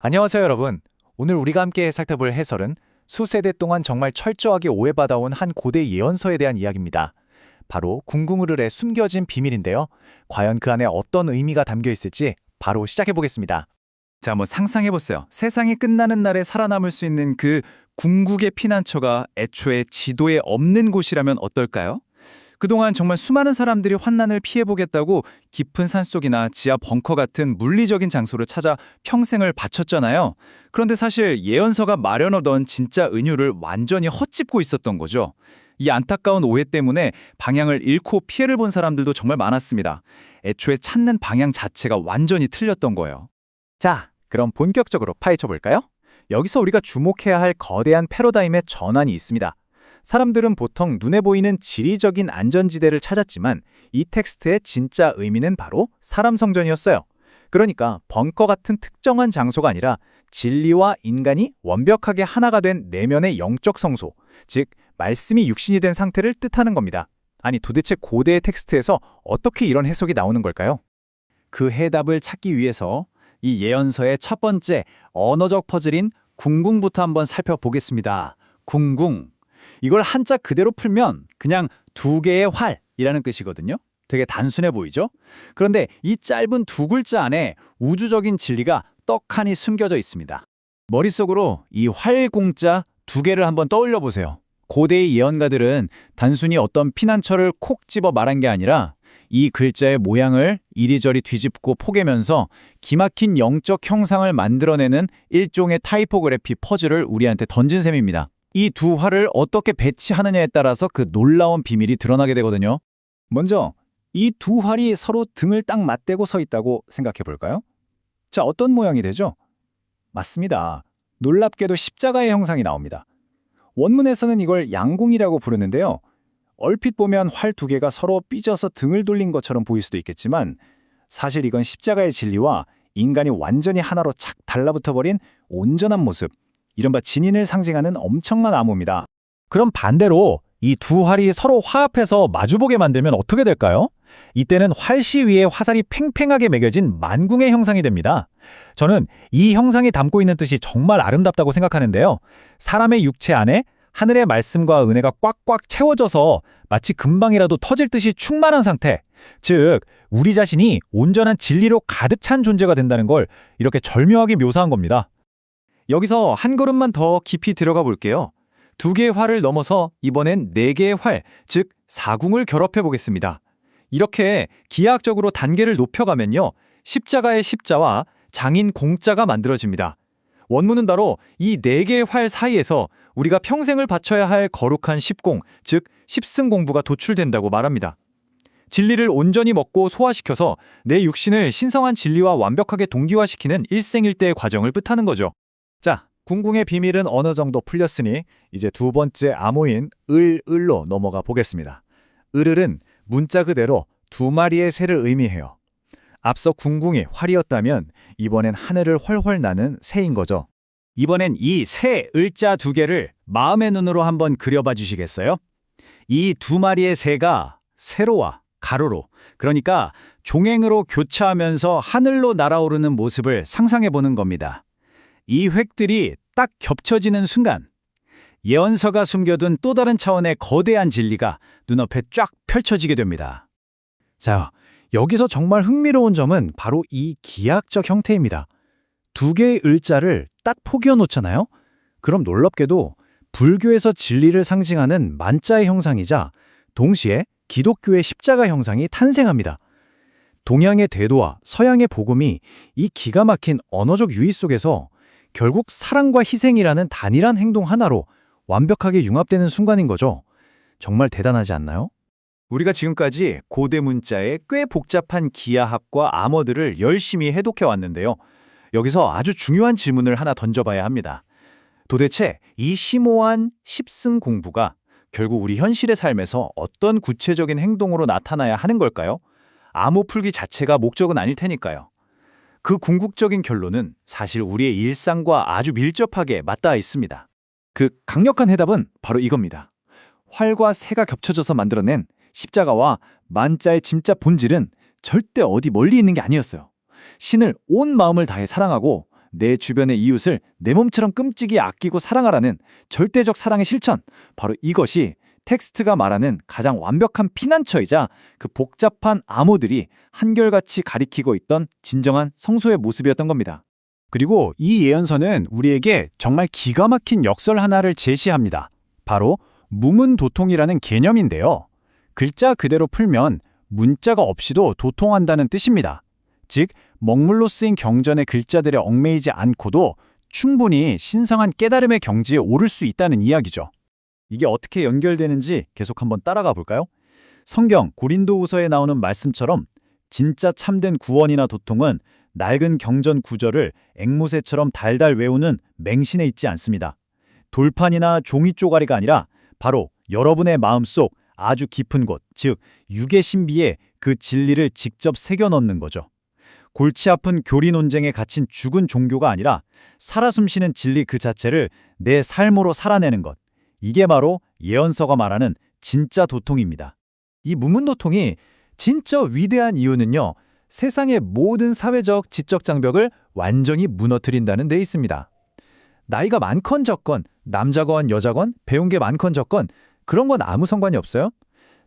안녕하세요, 여러분. 오늘 우리가 함께 살펴볼 해설은 수세대 동안 정말 철저하게 오해받아온 한 고대 예언서에 대한 이야기입니다. 바로 궁궁으르의 숨겨진 비밀인데요. 과연 그 안에 어떤 의미가 담겨 있을지 바로 시작해 보겠습니다. 자, 상상해보세요. 세상이 끝나는 날에 살아남을 수 있는 그 궁극의 피난처가 애초에 지도에 없는 곳이라면 어떨까요? 그동안 정말 수많은 사람들이 환난을 피해보겠다고 깊은 산속이나 지하 벙커 같은 물리적인 장소를 찾아 평생을 바쳤잖아요. 그런데 사실 예언서가 마련하던 진짜 은유를 완전히 헛짚고 있었던 거죠. 이 안타까운 오해 때문에 방향을 잃고 피해를 본 사람들도 정말 많았습니다. 애초에 찾는 방향 자체가 완전히 틀렸던 거예요. 자, 그럼 본격적으로 파헤쳐 볼까요? 여기서 우리가 주목해야 할 거대한 패러다임의 전환이 있습니다. 사람들은 보통 눈에 보이는 지리적인 안전지대를 찾았지만 이 텍스트의 진짜 의미는 바로 사람 성전이었어요. 그러니까 벙커 같은 특정한 장소가 아니라 진리와 인간이 완벽하게 하나가 된 내면의 영적 성소, 즉 말씀이 육신이 된 상태를 뜻하는 겁니다. 아니 도대체 고대의 텍스트에서 어떻게 이런 해석이 나오는 걸까요? 그 해답을 찾기 위해서 이 예언서의 첫 번째 언어적 퍼즐인 궁궁부터 한번 살펴보겠습니다. 궁궁. 이걸 한자 그대로 풀면 그냥 두 개의 활이라는 뜻이거든요. 되게 단순해 보이죠? 그런데 이 짧은 두 글자 안에 우주적인 진리가 떡하니 숨겨져 있습니다. 머릿속으로 이 활공자 두 개를 한번 떠올려 보세요. 고대의 예언가들은 단순히 어떤 피난처를 콕 집어 말한 게 아니라 이 글자의 모양을 이리저리 뒤집고 포개면서 기막힌 영적 형상을 만들어내는 일종의 타이포그래피 퍼즐을 우리한테 던진 셈입니다. 이 두 활을 어떻게 배치하느냐에 따라서 그 놀라운 비밀이 드러나게 되거든요. 먼저 이 두 활이 서로 등을 딱 맞대고 서 있다고 생각해 볼까요? 자, 어떤 모양이 되죠? 맞습니다. 놀랍게도 십자가의 형상이 나옵니다. 원문에서는 이걸 양궁이라고 부르는데요. 얼핏 보면 활 두 개가 서로 삐져서 등을 돌린 것처럼 보일 수도 있겠지만 사실 이건 십자가의 진리와 인간이 완전히 하나로 착 달라붙어버린 온전한 모습, 이른바 진인을 상징하는 엄청난 암호입니다. 그럼 반대로 이 두 활이 서로 화합해서 마주보게 만들면 어떻게 될까요? 이때는 활시 위에 화살이 팽팽하게 매겨진 만궁의 형상이 됩니다. 저는 이 형상이 담고 있는 뜻이 정말 아름답다고 생각하는데요. 사람의 육체 안에 하늘의 말씀과 은혜가 꽉꽉 채워져서 마치 금방이라도 터질 듯이 충만한 상태, 즉 우리 자신이 온전한 진리로 가득 찬 존재가 된다는 걸 이렇게 절묘하게 묘사한 겁니다. 여기서 한 걸음만 더 깊이 들어가 볼게요. 두 개의 활을 넘어서 이번엔 네 개의 활, 즉 사궁을 결합해 보겠습니다. 이렇게 기하학적으로 단계를 높여가면요, 십자가의 십자와 장인 공자가 만들어집니다. 원문은 바로 이 네 개의 활 사이에서 우리가 평생을 바쳐야 할 거룩한 십공, 즉 십승 공부가 도출된다고 말합니다. 진리를 온전히 먹고 소화시켜서 내 육신을 신성한 진리와 완벽하게 동기화시키는 일생일대의 과정을 뜻하는 거죠. 자, 궁궁의 비밀은 어느 정도 풀렸으니 이제 두 번째 암호인 을로 넘어가 보겠습니다. 을은 문자 그대로 두 마리의 새를 의미해요. 앞서 궁궁이 활이었다면 이번엔 하늘을 훨훨 나는 새인 거죠. 이번엔 이 새 을자 두 개를 마음의 눈으로 한번 그려봐 주시겠어요? 이 두 마리의 새가 세로와 가로로, 그러니까 종횡으로 교차하면서 하늘로 날아오르는 모습을 상상해 보는 겁니다. 이 획들이 딱 겹쳐지는 순간 예언서가 숨겨둔 또 다른 차원의 거대한 진리가 눈앞에 쫙 펼쳐지게 됩니다. 자, 여기서 정말 흥미로운 점은 바로 이 기하학적 형태입니다. 두 개의 을자를 딱 포개어 놓잖아요? 그럼 놀랍게도 불교에서 진리를 상징하는 만자의 형상이자 동시에 기독교의 십자가 형상이 탄생합니다. 동양의 대도와 서양의 복음이 이 기가 막힌 언어적 유희 속에서 결국 사랑과 희생이라는 단일한 행동 하나로 완벽하게 융합되는 순간인 거죠. 정말 대단하지 않나요? 우리가 지금까지 고대 문자의 꽤 복잡한 기하학과 암호들을 열심히 해독해 왔는데요. 여기서 아주 중요한 질문을 하나 던져봐야 합니다. 도대체 이 심오한 십승 공부가 결국 우리 현실의 삶에서 어떤 구체적인 행동으로 나타나야 하는 걸까요? 암호 풀기 자체가 목적은 아닐 테니까요. 그 궁극적인 결론은 사실 우리의 일상과 아주 밀접하게 맞닿아 있습니다. 그 강력한 해답은 바로 이겁니다. 활과 새가 겹쳐져서 만들어낸 십자가와 만자의 진짜 본질은 절대 어디 멀리 있는 게 아니었어요. 신을 온 마음을 다해 사랑하고 내 주변의 이웃을 내 몸처럼 끔찍이 아끼고 사랑하라는 절대적 사랑의 실천, 바로 이것이 텍스트가 말하는 가장 완벽한 피난처이자 그 복잡한 암호들이 한결같이 가리키고 있던 진정한 성소의 모습이었던 겁니다. 그리고 이 예언서는 우리에게 정말 기가 막힌 역설 하나를 제시합니다. 바로 무문도통이라는 개념인데요. 글자 그대로 풀면 문자가 없이도 도통한다는 뜻입니다. 즉, 먹물로 쓰인 경전의 글자들에 얽매이지 않고도 충분히 신성한 깨달음의 경지에 오를 수 있다는 이야기죠. 이게 어떻게 연결되는지 계속 한번 따라가 볼까요? 성경 고린도후서에 나오는 말씀처럼 진짜 참된 구원이나 도통은 낡은 경전 구절을 앵무새처럼 달달 외우는 맹신에 있지 않습니다. 돌판이나 종이 쪼가리가 아니라 바로 여러분의 마음속 아주 깊은 곳, 즉 육의 신비에 그 진리를 직접 새겨 넣는 거죠. 골치 아픈 교리 논쟁에 갇힌 죽은 종교가 아니라 살아 숨쉬는 진리 그 자체를 내 삶으로 살아내는 것. 이게 바로 예언서가 말하는 진짜 도통입니다. 이 무문도통이 진짜 위대한 이유는요, 세상의 모든 사회적, 지적 장벽을 완전히 무너뜨린다는 데 있습니다. 나이가 많건 적건, 남자건 여자건, 배운 게 많건 적건 그런 건 아무 상관이 없어요.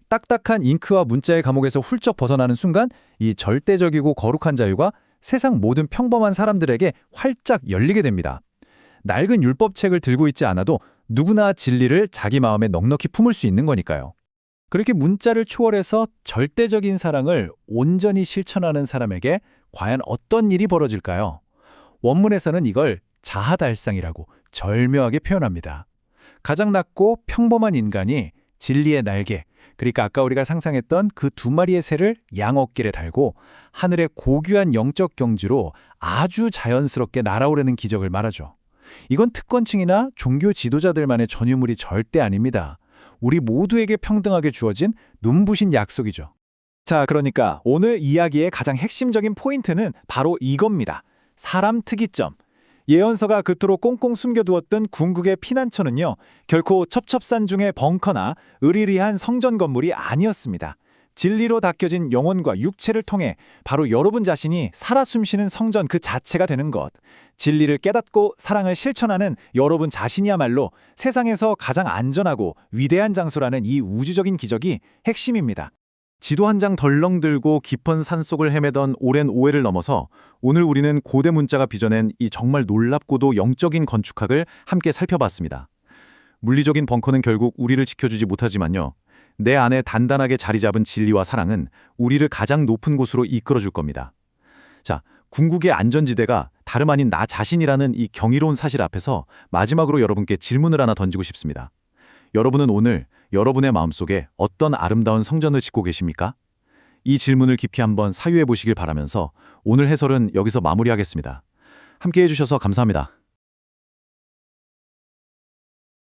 딱딱한 잉크와 문자의 감옥에서 훌쩍 벗어나는 순간 이 절대적이고 거룩한 자유가 세상 모든 평범한 사람들에게 활짝 열리게 됩니다. 낡은 율법책을 들고 있지 않아도 누구나 진리를 자기 마음에 넉넉히 품을 수 있는 거니까요. 그렇게 문자를 초월해서 절대적인 사랑을 온전히 실천하는 사람에게 과연 어떤 일이 벌어질까요? 원문에서는 이걸 자하달상이라고 절묘하게 표현합니다. 가장 낮고 평범한 인간이 진리의 날개, 그러니까 아까 우리가 상상했던 그 두 마리의 새를 양 어깨에 달고 하늘의 고귀한 영적 경지로 아주 자연스럽게 날아오르는 기적을 말하죠. 이건 특권층이나 종교 지도자들만의 전유물이 절대 아닙니다. 우리 모두에게 평등하게 주어진 눈부신 약속이죠. 자, 그러니까 오늘 이야기의 가장 핵심적인 포인트는 바로 이겁니다. 사람 특이점. 예언서가 그토록 꽁꽁 숨겨두었던 궁극의 피난처는요, 결코 첩첩산중의 벙커나 으리리한 성전 건물이 아니었습니다. 진리로 닦여진 영혼과 육체를 통해 바로 여러분 자신이 살아 숨쉬는 성전 그 자체가 되는 것. 진리를 깨닫고 사랑을 실천하는 여러분 자신이야말로 세상에서 가장 안전하고 위대한 장소라는 이 우주적인 기적이 핵심입니다. 지도 한 장 덜렁 들고 깊은 산속을 헤매던 오랜 오해를 넘어서 오늘 우리는 고대 문자가 빚어낸 이 정말 놀랍고도 영적인 건축학을 함께 살펴봤습니다. 물리적인 벙커는 결국 우리를 지켜주지 못하지만요, 내 안에 단단하게 자리 잡은 진리와 사랑은 우리를 가장 높은 곳으로 이끌어줄 겁니다. 자, 궁극의 안전지대가 다름 아닌 나 자신이라는 이 경이로운 사실 앞에서 마지막으로 여러분께 질문을 하나 던지고 싶습니다. 여러분은 오늘 여러분의 마음속에 어떤 아름다운 성전을 짓고 계십니까? 이 질문을 깊이 한번 사유해 보시길 바라면서 오늘 해설은 여기서 마무리하겠습니다. 함께 해주셔서 감사합니다.